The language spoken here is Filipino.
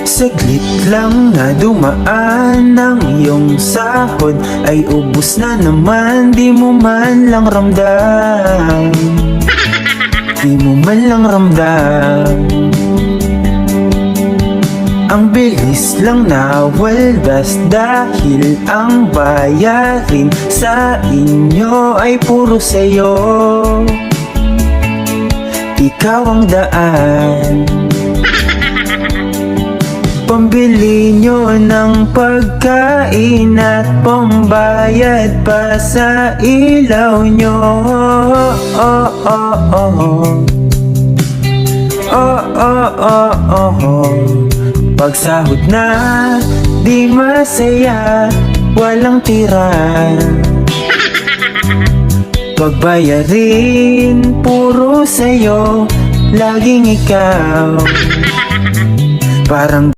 Saglit lang na dumaan ang iyong sahod, ay ubos na naman, di mo man lang ramdam. Di mo man lang ramdam. Ang bilis lang na waldas dahil ang bayarin sa inyo ay puro sa'yo. Ikaw ang daan, pambili nyo ng pagkain at pambayad pa sa ilaw nyo. Oh, oh, oh, oh. Oh, oh, oh, oh, oh. Pagsahod na, di masaya, walang tira. Pagbayarin, puro sa'yo, laging ikaw. Parang